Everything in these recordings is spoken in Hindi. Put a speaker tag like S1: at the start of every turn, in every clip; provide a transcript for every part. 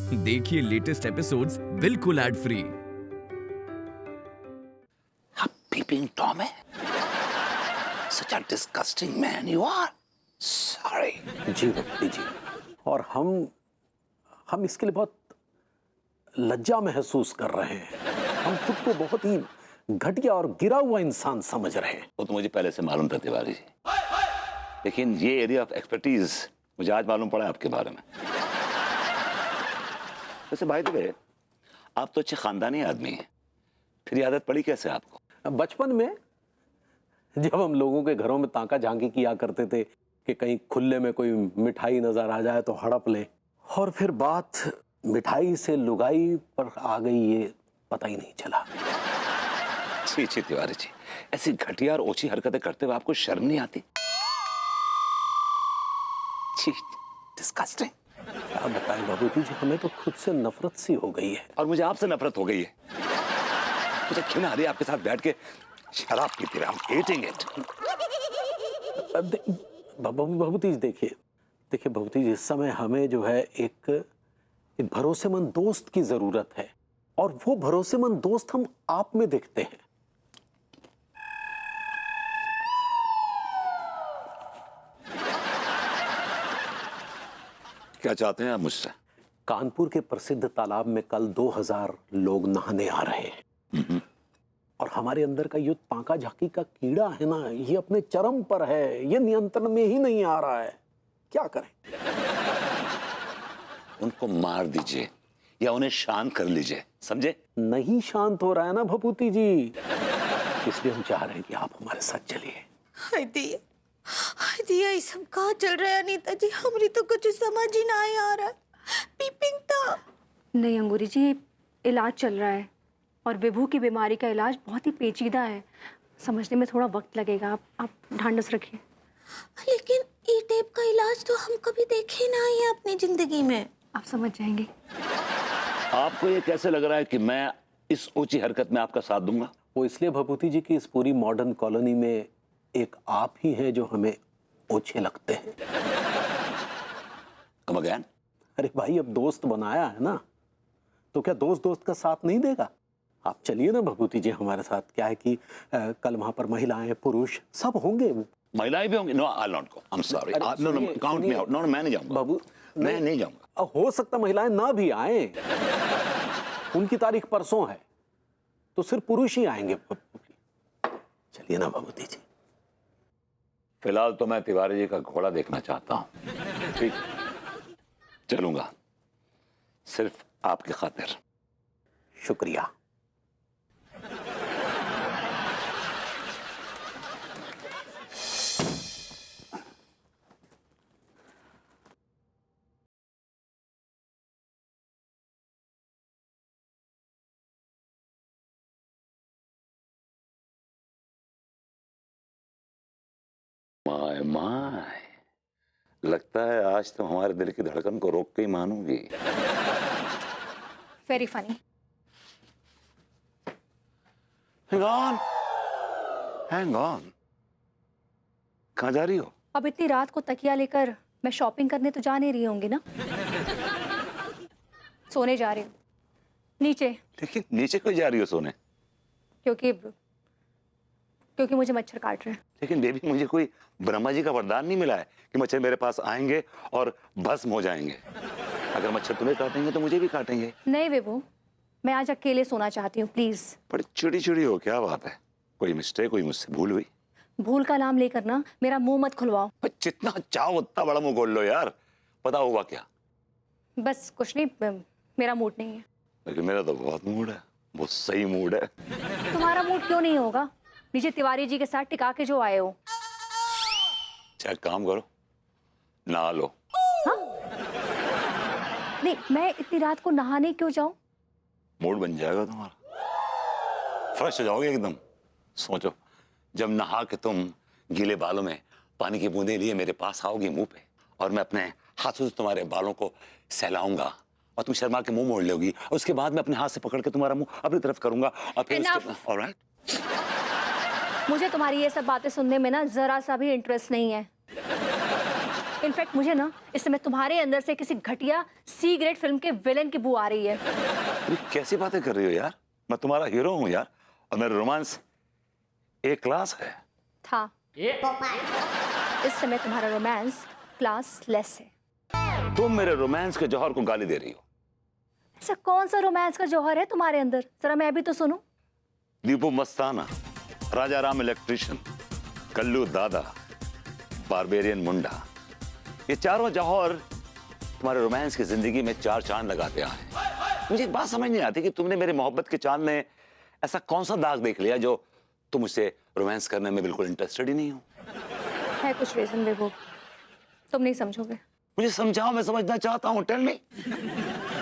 S1: देखिए लेटेस्ट एपिसोड्स बिल्कुल एड फ्री।
S2: हाँ, पीपिंग टॉम है। Such a disgusting man you are. Sorry.
S3: जी भक्ति जी, और हम इसके लिए बहुत लज्जा महसूस कर रहे हैं। हम खुद को बहुत ही घटिया और गिरा हुआ इंसान समझ रहे हैं।
S2: वो तो मुझे पहले से मालूम था तिवारी जी, लेकिन ये एरिया ऑफ एक्सपर्टीज मुझे आज मालूम पड़ा आपके बारे में। वैसे भाई द वे, आप तो अच्छे खानदानी आदमी हैं, फिर ये आदत पड़ी कैसे आपको?
S3: बचपन में जब हम लोगों के घरों में ताका झांकी किया करते थे कि कहीं खुले में कोई मिठाई नजर आ जाए तो हड़प ले, और फिर बात मिठाई से लुगाई पर आ गई, ये पता ही नहीं चला।
S2: छी छी तिवारी जी, ऐसी घटिया और ओछी हरकतें करते हुए आपको शर्म नहीं आती? छी, डिस्गस्टिंग।
S3: क्या बताएं बाबूजी जी, हमें तो खुद से नफरत सी हो गई है।
S2: और मुझे आपसे नफरत हो गई है। मुझे क्यों ना आ रही है आपके साथ बैठ के शराब पीते रहे। I'm hating it.
S3: बाबूजी देखिए बाबूजी जी, इस समय हमें जो है एक भरोसेमंद दोस्त की जरूरत है, और वो भरोसेमंद दोस्त हम आप में देखते हैं।
S2: क्या चाहते हैं आप मुझसे?
S3: कानपुर के प्रसिद्ध तालाब में कल 2000 लोग नहाने आ रहे हैं, और हमारे अंदर का ये ताका झाकी का कीड़ा है ना, ये अपने चरम पर है, ये नियंत्रण में ही नहीं आ रहा है। क्या करें?
S2: उनको मार दीजिए या उन्हें शांत कर लीजिए, समझे?
S3: नहीं शांत हो रहा है ना भपूती जी, इसलिए हम चाह रहे हैं कि आप हमारे साथ चलिए।
S4: हाय दिया ये सब कहाँ चल रहा है अनीता जी? हमारी तो कुछ समझ ही ना आ रहा है। पीपिंग तो
S5: नहीं अंगूरी जी, इलाज चल रहा है, और विभू की बीमारी का इलाज बहुत ही पेचीदा है, समझने में थोड़ा वक्त लगेगा। आप ढांढस रखिए।
S4: लेकिन ई टेप का इलाज तो हम कभी देखे ना ही अपनी जिंदगी में।
S5: आप समझ जाएंगे।
S2: आपको ये कैसे लग रहा है कि मैं इस ऊंची हरकत में आपका साथ दूंगा?
S3: वो इसलिए भपूती जी की इस पूरी मॉडर्न कॉलोनी में एक आप ही हैं जो हमें ओछे लगते हैं।
S2: Come again?
S3: अरे भाई, अब दोस्त बनाया है ना, तो क्या दोस्त दोस्त का साथ नहीं देगा? आप चलिए ना भपूती जी हमारे साथ। क्या है कि कल वहां पर महिलाएं पुरुष सब होंगे।
S2: महिलाएं भी होंगी? No, I not go. I am sorry. No, count me out. No, मैं नहीं जाऊंगा
S3: बाबू,
S2: मैं नहीं जाऊंगा।
S3: हो सकता महिलाएं ना भी आए, उनकी तारीख परसों है, तो सिर्फ पुरुष ही आएंगे। चलिए ना भपूती जी।
S2: फिलहाल तो मैं तिवारी जी का घोड़ा देखना चाहता हूं। ठीक, चलूंगा, सिर्फ आपकी खातिर।
S3: शुक्रिया।
S2: माय माय, लगता है आज तो हमारे दिल की धड़कन को रोक के ही मानूंगी।
S5: Very funny.
S2: Hang on, hang on. कहाँ जा रही हो?
S5: अब इतनी रात को तकिया लेकर मैं शॉपिंग करने तो जा नहीं रही होंगी ना? सोने जा रही हूँ नीचे।
S2: लेकिन नीचे क्यों जा रही हो सोने?
S5: क्योंकि मुझे मच्छर काट रहे हैं।
S2: लेकिन बेबी, मुझे कोई ब्रह्मा जी का वरदान नहीं मिला है कि मच्छर मेरे पास आएंगे और भस्म हो जाएंगे। अगर मच्छर तुम्हें काटेंगे तो मुझे भी काटेंगे।
S5: नहीं विभू, मैं आज अकेले सोना चाहती हूँ, प्लीज।
S2: बड़ी चिड़ी चिड़ी हो, क्या बात है? कोई मिस्टेक हुई, मुझसे भूल हुई?
S5: भूल का नाम लेकर ना मेरा मुंह मत खुलवाओ।
S2: जितना चाहो उतना बड़ा मुंह खोल लो यार। पता हुआ क्या?
S5: बस कुछ नहीं, मेरा मूड नहीं है।
S2: लेकिन मेरा तो बहुत मूड है, बहुत सही मूड है।
S5: तुम्हारा मूड क्यों नहीं होगा? नीचे तिवारी जी के साथ टिका के जो आए हो।
S2: अच्छा, काम करो, नहा लो।
S5: हाँ? नहीं, मैं इतनी रात को नहाने क्यों जाऊं?
S2: मूड बन जाएगा तुम्हारा, फ्रेश हो जाओगे एकदम। सोचो, जब नहा के तुम गीले बालों में पानी की बूंदें लिए मेरे पास आओगी मुंह पे, और मैं अपने हाथों से तुम्हारे बालों को सहलाऊंगा, और तुम शर्मा के मुंह मोड़ लोगी, और उसके बाद मैं अपने हाथ से पकड़ के तुम्हारा मुंह अपनी तरफ करूंगा, और फिर ऑलराइट?
S5: मुझे तुम्हारी ये सब बातें सुनने में ना जरा सा भी इंटरेस्ट नहीं है। इनफैक्ट मुझे ना इस समय तुम्हारे अंदर से किसी घटिया सी ग्रेड फिल्म के विलेन की बू आ रही है।
S2: अरे कैसी बातें कर रही हो यार, मैं तुम्हारा हीरो हूँ यार, और मेरा रोमांस ए क्लास है।
S5: था इस समय तुम्हारा रोमांस क्लास लेस है।
S2: तुम मेरे रोमांस के जौहर को गाली दे रही हो।
S5: ऐसा कौन सा रोमांस का जौहर है तुम्हारे अंदर, जरा मैं भी तो सुनूं।
S2: दीपू मस्ताना, राजा राम इलेक्ट्रिशियन, कल्लू दादा, बारबेरियन मुंडा, ये चारों जौहर तुम्हारे रोमांस की जिंदगी में चार चांद लगाते आए। मुझे एक बात समझ नहीं आती कि तुमने मेरे मोहब्बत के चांद में ऐसा कौन सा दाग देख लिया जो तुम मुझसे रोमांस करने में बिल्कुल इंटरेस्टेड ही नहीं हो।
S5: है कुछ रीजन बेबू, तुम नहीं समझोगे।
S2: मुझे समझाओ, मैं समझना चाहता हूँ। Tell me.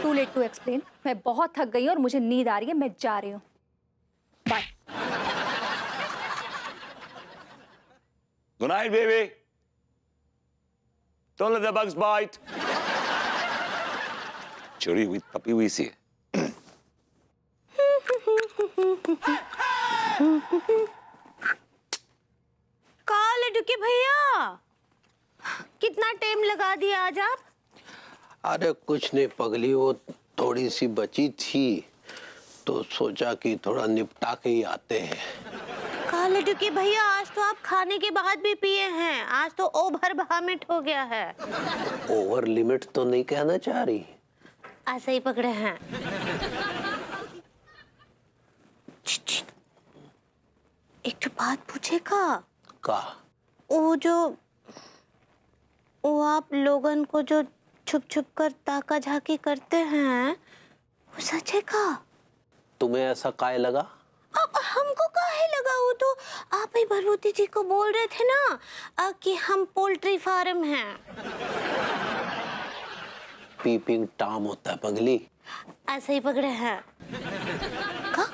S5: Too late to explain. मैं बहुत थक गई और मुझे नींद आ रही है, मैं जा रही हूँ। Bye.
S2: Good night baby. Don't let the bugs bite. चुरी हुई तपी हुई सी है।
S4: कहाँ लड्डू के भैया, कितना टाइम लगा दिया आज आप?
S3: अरे कुछ नहीं पगली, वो थोड़ी सी बची थी तो सोचा कि थोड़ा निपटा के ही आते हैं।
S4: कहाँ लड्डू के भैया, आज तो आप खाने के बाद भी पिए हैं, आज तो ओवर वॉमिट हो गया है।
S3: ओवर लिमिट तो नहीं कहना चाह रही?
S4: ऐसे ही पकड़े हैं। एक तो बात पूछेगा
S3: का?
S4: वो आप लोगन को जो छुप छुप कर ताका झाकी करते हैं, वो सच है का?
S3: तुम्हें ऐसा काय लगा?
S4: अब हमको काहे लगा, वो तो आप ही भगवती जी को बोल रहे थे ना कि हम पोल्ट्री फार्म हैं।
S3: पीपिंग टॉम होता है पगली।
S4: ऐसे ही पकड़े हैं का?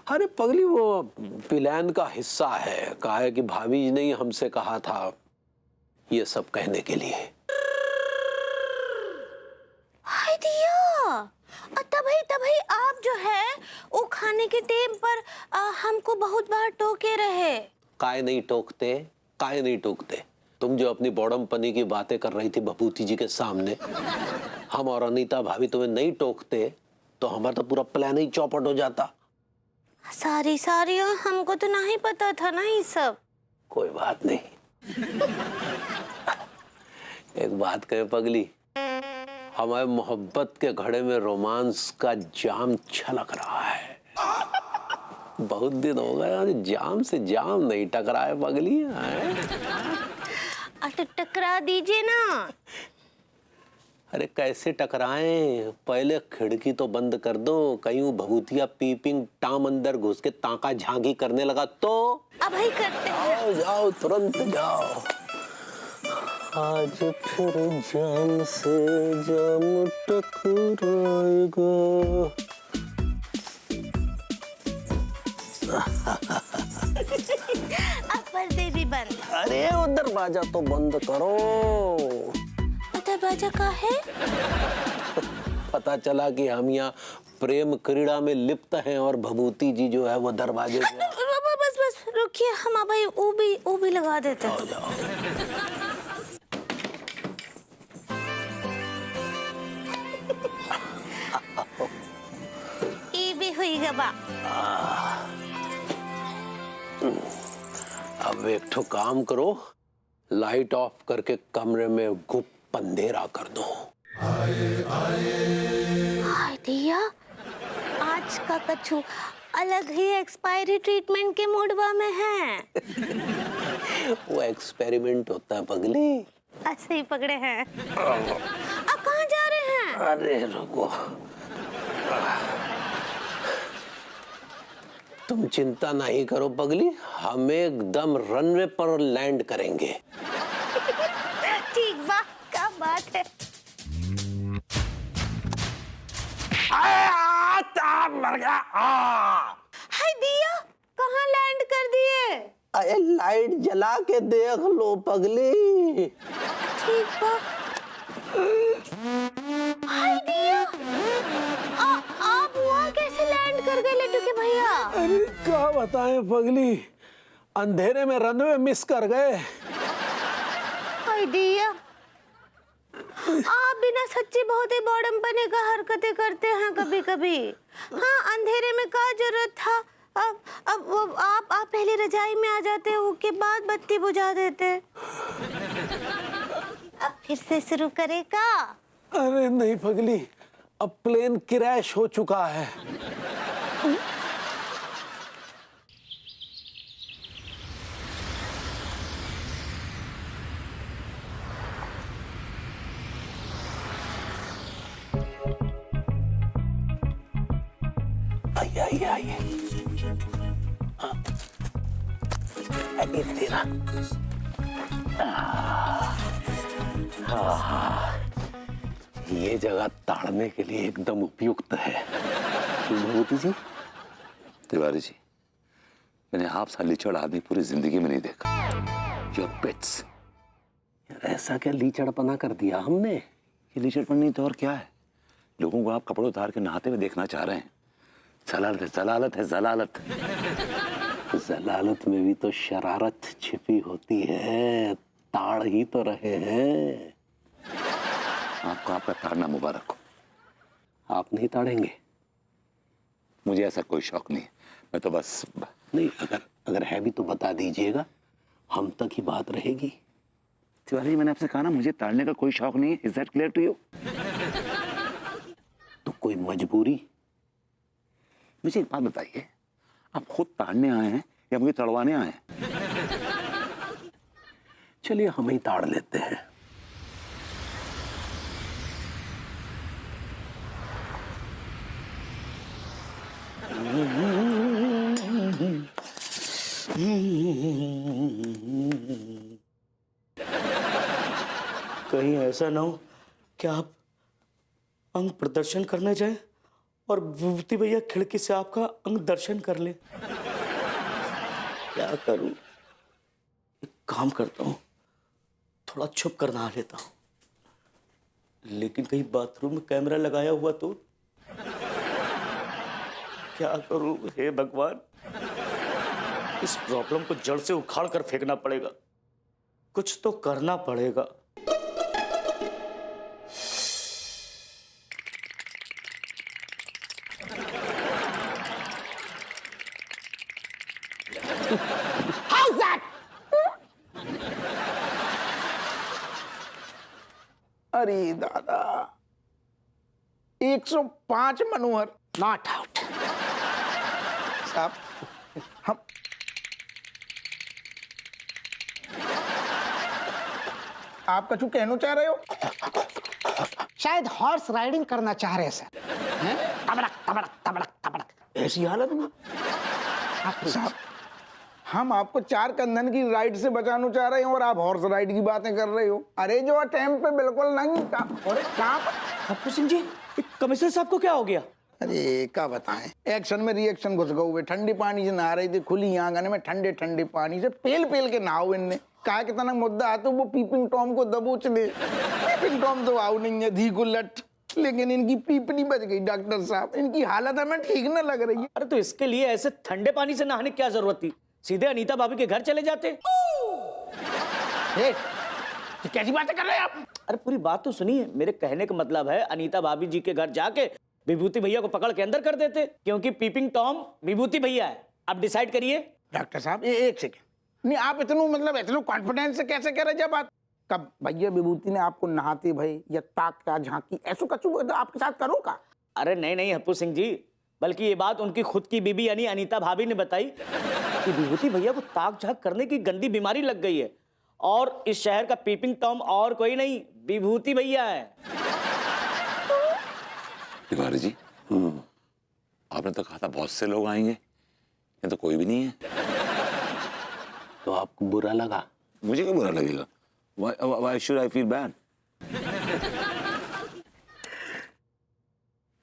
S3: अरे पगली, वो प्लान का हिस्सा है। कहा है कि भाभी जी ने ही हमसे कहा था ये सब कहने के लिए।
S4: हाय दिया, तभी आप जो है वो खाने के टाइम पर हमको बहुत बार टोके रहे।
S3: काय नहीं टोकते, काय नहीं टोकते। तुम जो अपनी बॉडमपनी की बातें कर रही थी भभूति जी के सामने, हम और अनीता भाभी तुम्हें नहीं टोकते तो हमारा तो पूरा प्लान ही चौपट हो जाता।
S4: सारी हमको तो नहीं पता था ना ये सब।
S3: कोई बात नहीं। एक बात कहे पगली, हमारे मोहब्बत के घड़े में रोमांस का जाम छलक रहा है। बहुत दिन हो गए जाम से जाम नहीं टकराए पगली।
S4: तो टकरा दीजिए ना।
S3: अरे कैसे टकराएं? पहले खिड़की तो बंद कर दो, कहीं वो भभूतिया पीपिंग टाम अंदर घुस के ताका झांकी करने लगा तो।
S4: अब ही करते हैं।
S3: जाओ तुरंत जाओ। आज फिर जाम से जाम टकराएगा।
S4: अब पर्दे भी बंद।
S3: अरे वो दरवाजा तो बंद करो।
S4: दरवाजा का है?
S3: पता चला कि हम यहाँ प्रेम क्रीड़ा में लिप्त हैं और भभूति जी जो है वो दरवाजे से।
S4: बस रुकिए, हम भाई वो भी लगा देते हैं।
S3: जाओ।
S4: ये भी हुई गबा।
S3: अब एक ठो काम करो, लाइट ऑफ करके कमरे में गुप अंधेरा कर दो।
S4: हाय दिया, आज का कछु अलग ही एक्सपायरी ट्रीटमेंट के मोडवा में है।
S3: वो एक्सपेरिमेंट होता है पगली।
S4: ऐसे ही पकड़े हैं। अब कहाँ जा रहे हैं?
S3: अरे रुको, तुम चिंता नहीं करो पगली, हम एकदम रनवे पर लैंड करेंगे।
S4: ठीक बा, क्या बात है।
S3: मर गया।
S4: हाय दिया, कहाँ लैंड कर दिए?
S3: अरे लाइट जला के देख लो पगली।
S4: ठीक बा। हाय दिया, आप वहाँ कैसे लैंड कर गए लड्डू के भैया?
S3: अरे क्या बताएं पगली, अंधेरे में रनवे मिस कर गए।
S4: हाय दिया, आप बिना सच्ची बहुत ही बॉडमपने का हरकतें करते हैं कभी कभी। हाँ, अंधेरे में क्या जरूरत था? अब आप पहले रजाई में आ जाते, उसके बाद बत्ती बुझा देते। अब फिर से शुरू करेगा?
S3: अरे नहीं पगली, अब प्लेन क्रैश हो चुका है। आइए आइए, तेरा ये जगह ताड़ने के लिए एकदम उपयुक्त है। भगवती जी,
S2: तिवारी जी, मैंने आप सा लीचड़ आदमी पूरी जिंदगी में नहीं देखा। Your pets.
S3: ऐसा क्या लीचड़पना कर दिया हमने?
S2: ये लीचड़पन नहीं तो और क्या है? लोगों को आप कपड़े उतार के नहाते हुए देखना चाह रहे हैं। जलालत है, जलालत है, जलालत।
S3: जलालत में भी तो शरारत छिपी होती है। ताड़ ही तो रहे हैं।
S2: आपको आपका ताड़ना मुबारक हो।
S3: आप नहीं ताड़ेंगे?
S2: मुझे ऐसा कोई शौक नहीं है, मैं तो बस
S3: नहीं, अगर है भी तो बता दीजिएगा, हम तक ही बात रहेगी।
S2: तिवारी जी, मैंने आपसे कहा ना, मुझे ताड़ने का कोई शौक नहीं है। Is that clear to you?
S3: तो कोई मजबूरी?
S2: मुझे एक बात बताइए, आप खुद ताड़ने आए हैं या मुझे तड़वाने आए हैं?
S3: चलिए हम ही ताड़ लेते हैं।
S6: कहीं ऐसा ना हो कि आप अंग प्रदर्शन करने जाए और विभूति भैया खिड़की से आपका अंग दर्शन कर ले। क्या करूं? एक काम करता हूं, थोड़ा छुप कर नहा लेता हूं, लेकिन कहीं बाथरूम में कैमरा लगाया हुआ तो? क्या करूं? हे भगवान, इस प्रॉब्लम को जड़ से उखाड़ कर फेंकना पड़ेगा। कुछ तो करना पड़ेगा।
S7: How's that? अरे दादा, 105 मनोहर नॉट आउट। साहब, हम आप कछु कहना चाह रहे हो? शायद हॉर्स राइडिंग करना चाह रहे हैं सर। तबड़क तबड़क तबड़क तबड़क,
S6: ऐसी हालत में?
S7: साहब, हम आपको चार कंधन की राइड से बचाना चाह रहे हैं और आप हॉर्स राइड की बातें कर रहे हो। अरे जो टाइम पे बिल्कुल नहीं था। अरे कहाँ पर?
S6: हप्पू सिंह जी, कमिश्नर साहब को क्या हो गया?
S7: अरे क्या बताएं, एक्शन में रिएक्शन घुस गए हुए। ठंडे पानी से नहा रही थी खुली आंगन में, ठंडे ठंडे पानी से पेल पेल के नहाओ। इनने कहा कितना मुद्दा है तो वो पीपिंग टॉम को दबोच ले। पीपिंग टॉम तो आओ नहीं है, धी को लट, लेकिन इनकी पीपनी बच गई। डॉक्टर साहब, इनकी हालत हमें ठीक न लग रही है।
S6: अरे तो इसके लिए ऐसे ठंडे पानी से नहाने की क्या जरूरत थी? सीधे अनीता भाभी के घर चले जाते।
S7: तो कैसी बातें कर रहे हैं आप?
S6: अरे पूरी बात तो सुनिए। मेरे कहने का मतलब है, अनीता भाभी जी के घर जाके विभूति भैया को पकड़ के अंदर कर देते, क्योंकि पीपिंग टॉम विभूति भैया है। आप डिसाइड करिए।
S7: डॉक्टर साहब, एक सेकेंड, नहीं आप इतना कॉन्फिडेंस से कैसे कह रहे जब बात? कब भैया विभूति ने आपको नहाते भाई या ताक का झांकी ऐसा कछु आपके साथ करो का?
S6: अरे नहीं नहीं हप्पू सिंह जी, बल्कि ये बात उनकी खुद की बीबी यानी अनीता भाभी ने बताई कि विभूति भैया को ताक झांक करने की गंदी बीमारी लग गई है, और इस शहर का पीपिंग टॉम और कोई नहीं, विभूति भैया है।
S2: तिवारी जी, आपने तो कहा था बहुत से लोग आएंगे, ये तो कोई भी नहीं है।
S3: तो आपको बुरा लगा?
S2: मुझे क्यों बुरा लगेगा? Why should I feel bad?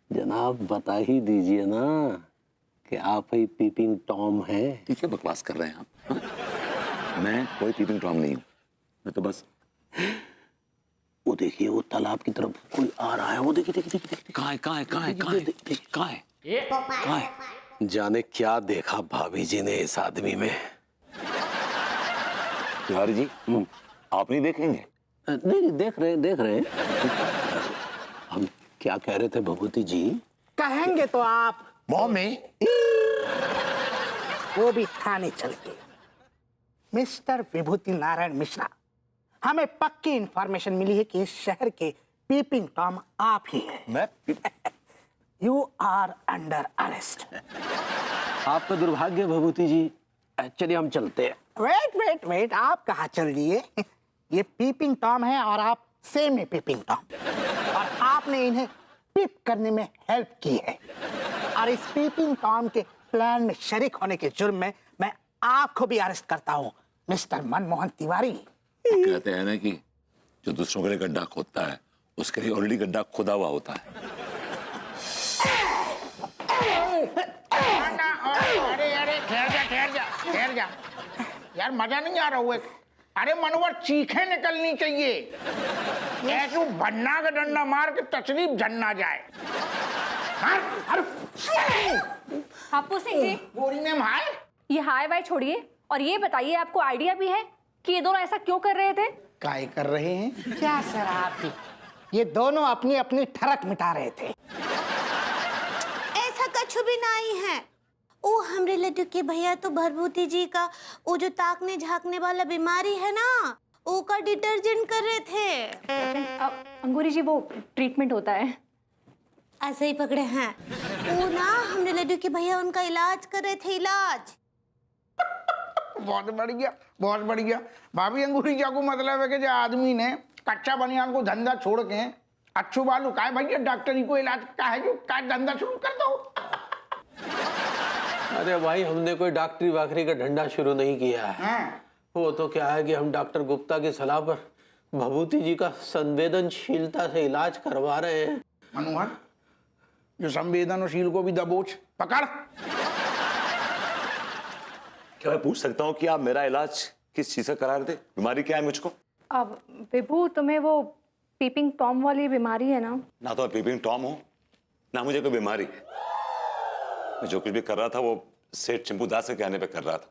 S3: जनाब बता ही दीजिए ना कि आप ही पीपिंग टॉम हैं।
S2: ठीक है, बकवास कर रहे हैं आप। हाँ? मैं कोई पीपिंग टॉम नहीं हूँ, मैं तो बस।
S3: वो देखिए, वो तालाब की तरफ कोई आ रहा है। वो देखिए देखिए देखिए देखिए।
S2: कहाँ है?
S3: जाने क्या देखा भाभी जी ने इस आदमी में।
S2: तिवारी जी, आप नहीं देखेंगे?
S3: नहीं, देख रहे हम क्या कह रहे थे भभूति जी?
S7: कहेंगे तो आप मम्मी वो भी थाने चल गए। मिस्टर विभूति नारायण मिश्रा, हमें पक्की इंफॉर्मेशन मिली है कि इस शहर के पीपिंग टॉम आप ही हैं।
S3: मैं
S7: यू आर अंडर अरेस्ट।
S3: आपका दुर्भाग्य भभूति जी, चलिए हम चलते हैं।
S7: वेट, आप कहाँ चल दिए? ये पीपिंग टॉम है और आप सेमी पीपिंग टॉम, और आपने इन्हें पिप करने में हेल्प की है, और इस पीपिंग टॉम के प्लान में शरीक होने के जुर्म में मैं आपको भी अरेस्ट करता हूँ, मिस्टर मनमोहन तिवारी।
S2: कहते हैं ना कि जो दूसरों के लिए गड्ढा खोदता है उसके लिए ऑलरेडी गड्ढा खोदा हुआ होता है।
S7: अरे ठहर जा यार, मजा नहीं आ रहा हुआ। अरे मनोवर, चीखें निकलनी चाहिए, ऐसे भन्ना का डंडा मार के तकलीफ झन्ना जाए।
S5: हापू सिंह जी,
S7: गोरी ने हाय।
S5: ये हाय वाय छोड़िए और ये बताइए, आपको आइडिया भी है कि ये दोनों ऐसा क्यों कर रहे थे?
S7: काय कर रहे हैं? क्या सर आप भी? ये दोनों अपनी अपनी ठरक मिटा रहे थे।
S4: ऐसा कछु भी नहीं है। वो हमरे लड्डू के भैया तो भभूति जी का वो जो ताकने झांकने वाला बीमारी है ना, वो का डिटर्जेंट कर रहे थे।
S5: अंगूरी जी, वो ट्रीटमेंट होता है।
S4: ऐसे ही पकड़े हैं। वो ना हमरे लड्डू के भैया उनका इलाज कर रहे थे, इलाज।
S7: बहुत बढ़िया भाभी। अंगूरी जा को मतलब है कि जो आदमी ने कच्चा बनियान को धंधा छोड़ के अच्छू बालू का भैया डॉक्टरी को इलाज का है जो का धंधा शुरू कर दो।
S3: अरे भाई, हमने कोई डॉक्टरी वाकरी का धंधा शुरू नहीं किया है। वो तो क्या है कि हम डॉक्टर गुप्ता की सलाह पर भभूति जी का संवेदनशीलता से इलाज करवा रहे हैं।
S7: मनोहर, जो संवेदनशील को भी दबोच पकड़।
S2: क्या मैं पूछ सकता हूँ कि आप मेरा इलाज किस चीज से करा रहे थे? बीमारी क्या है मुझको?
S5: अब विभू, तुम्हें वो पीपिंग टॉम वाली बीमारी है ना?
S2: ना तो मैं पीपिंग टॉम हूँ, ना मुझे कोई बीमारी है। मैं जो कुछ भी कर रहा था वो सेठ चिंपूदास के कहने पे कर रहा था।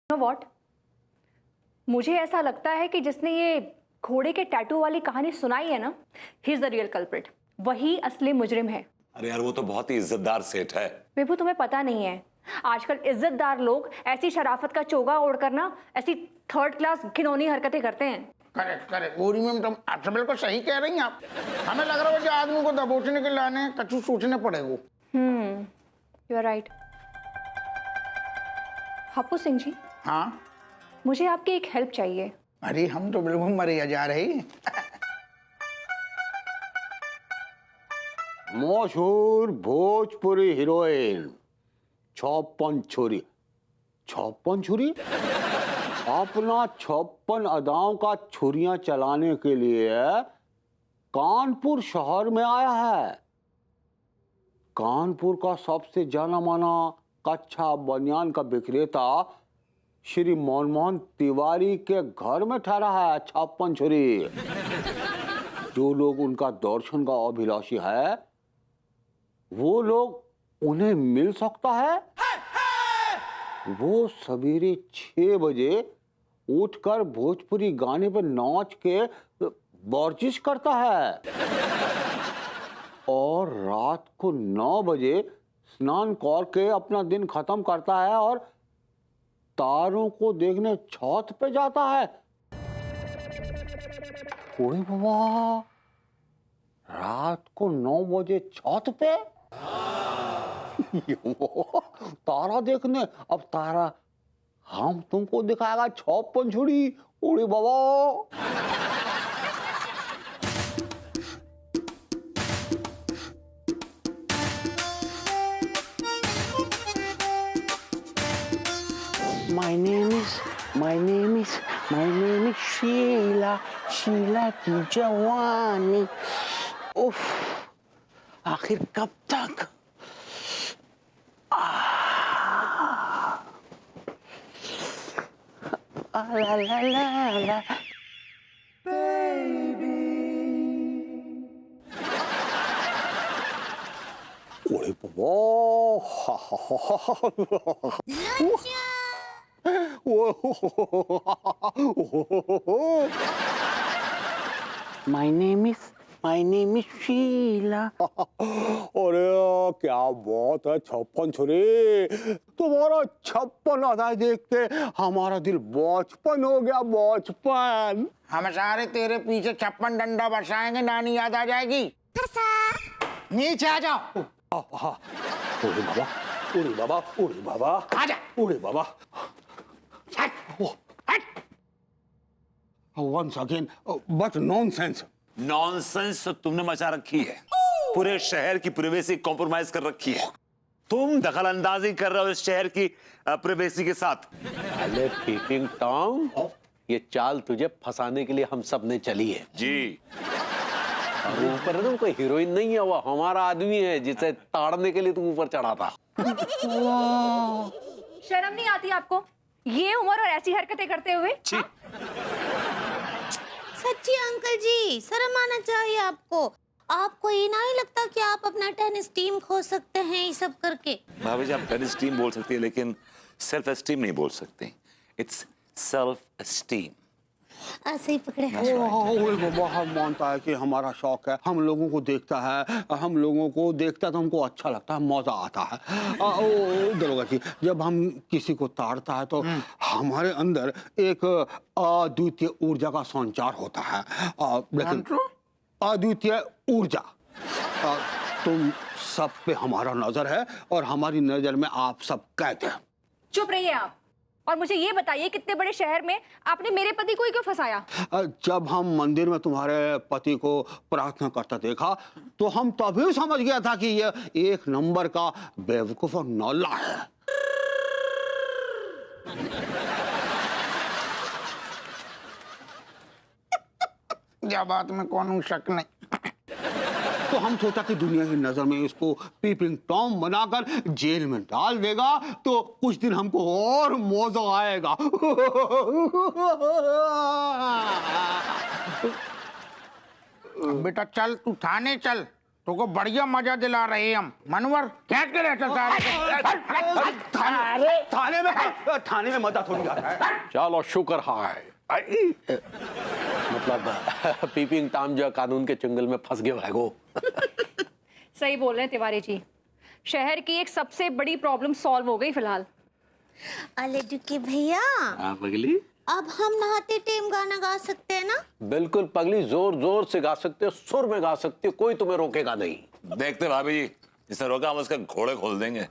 S5: व्हाट? मुझे ऐसा लगता है कि जिसने ये घोड़े के टैटू वाली कहानी सुनाई है ना, he is the real culprit. वही असली मुजरिम है।
S2: अरे यार, वो तो बहुत ही इज्जतदार सेठ है।
S5: विभू, तुम्हें पता नहीं है, आजकल इज्जतदार लोग ऐसी शराफत का चोगा ओढ़कर ना ऐसी थर्ड क्लास घिनौनी हरकतें करते हैं।
S7: करेक्ट गोरी मैम, तुम अच्छा बिल्कुल सही कह रही हैं आप। हमें लग रहा है जो आदमी को दबोचने के लाने कछु सोचने पड़ेगा।
S5: You are right. Hapu Singh ji,
S7: हाँ,
S5: मुझे आपकी एक हेल्प चाहिए।
S7: अरे हम तो बिल्कुल मरे जा रहे।
S8: मशहूर भोजपुरी हीरोइन 56 छुरी। 56 छुरी? अपना 56 अदाओं का छुरियां चलाने के लिए कानपुर शहर में आया है। कानपुर का सबसे जाना माना कच्चा बनियान का विक्रेता श्री मनमोहन तिवारी के घर में ठहरा है 56 छुरी। जो लोग उनका दर्शन का अभिलाषी है वो लोग उन्हें मिल सकता है। वो सवेरे 6 बजे उठकर भोजपुरी गाने पर नाच के वर्जिश करता है और रात को 9 बजे स्नान करके अपना दिन खत्म करता है और तारों को देखने छत पे जाता है। ओए बाबा, रात को 9 बजे छत पे तारा देखने। अब तारा हम तुमको दिखाएगा 56 छुरी। ओए बाबा,
S7: My name is शीला की जवानी। उफ, आखिर कब तक?
S8: ला ला ला ला ओरे बाबा
S7: माय नेम इज शीला।
S8: अरे क्या बात है छप्पन छुरी, तुम्हारा 56 अदाएं देख के हमारा दिल बचपन हो गया, बचपन।
S7: हम सारे तेरे पीछे 56 डंडा बरसाएंगे, नानी याद आ जाएगी। नीचे आ जाओ।
S8: ओरे बाबा, ओरे बाबा, ओरे बाबा,
S7: आजा।
S8: ओरे बाबा।
S7: हट, हट।
S8: Once again, but nonsense.
S2: Nonsense तो तुमने मचा रखी है, पूरे शहर की प्राइवेसी कॉम्प्रोमाइज कर रखी है। तुम दखल अंदाजी कर रहे हो इस शहर की प्राइवेसी के साथ।
S3: अरे पीपिंग टॉम, ये चाल तुझे फंसाने के लिए हम सब ने चली है
S2: जी।
S3: और ऊपर है ना कोई हीरोइन नहीं है, वो हमारा आदमी है जिसे ताड़ने के लिए तू ऊपर चढ़ा था।
S5: शर्म नहीं आती आपको ये उम्र और ऐसी हरकतें करते हुए?
S4: सच्ची अंकल जी, शर्म आना चाहिए आपको। आपको ये नहीं लगता कि आप अपना टेनिस टीम खो सकते हैं ये सब करके?
S2: भाभी जी, आप टेनिस टीम बोल सकती है लेकिन सेल्फ एस्टीम नहीं बोल सकते। It's self esteem.
S4: ऐसे ही पकड़े।
S8: ओरे बाबा, हम मानता है कि हमारा शौक है, हम लोगों को देखता है, हम लोगों को देखता है तो हमको अच्छा लगता है, मजा आता है। दरोगा जी, जब हम किसी को ताड़ता है तो हमारे अंदर एक अद्वितीय ऊर्जा का संचार होता है। लेकिन अद्वितीय ऊर्जा, तुम सब पे हमारा नजर है और हमारी नजर में आप सब कैद हैं।
S5: चुप रहिए आप, और मुझे ये बताइए कितने बड़े शहर में आपने मेरे पति को ही क्यों फंसाया?
S8: जब हम मंदिर में तुम्हारे पति को प्रार्थना करता देखा तो हम तभी समझ गया था कि ये एक नंबर का बेवकूफ और नौला है।
S7: क्या बात में कौन शक नहीं।
S8: तो हम सोचा कि दुनिया की नजर में इसको पीपिंग टॉम बनाकर जेल में डाल देगा तो कुछ दिन हमको और मौजा आएगा।
S7: बेटा चल, तू थाने चल, तुमको बढ़िया मजा दिला रहे हम। मनवर क्या करे
S8: थाने में मजा थोड़ी आता है।
S3: चलो शुक्र है, मतलब पीपिंग टॉम जो कानून के चंगल में फंस गया है वो।
S5: सही बोल रहे हैं तिवारी जी, शहर की एक सबसे बड़ी प्रॉब्लम सॉल्व हो गई फिलहाल।
S4: अले डुकी भैया,
S3: पगली,
S4: अब हम नहाते टाइम गाना गा सकते हैं ना?
S3: बिल्कुल पगली, जोर जोर से गा सकते हो, सुर में गा सकते हो, कोई तुम्हें रोकेगा नहीं।
S2: देखते भाभी जी, जिसने रोका हम उसके घोड़े खोल देंगे।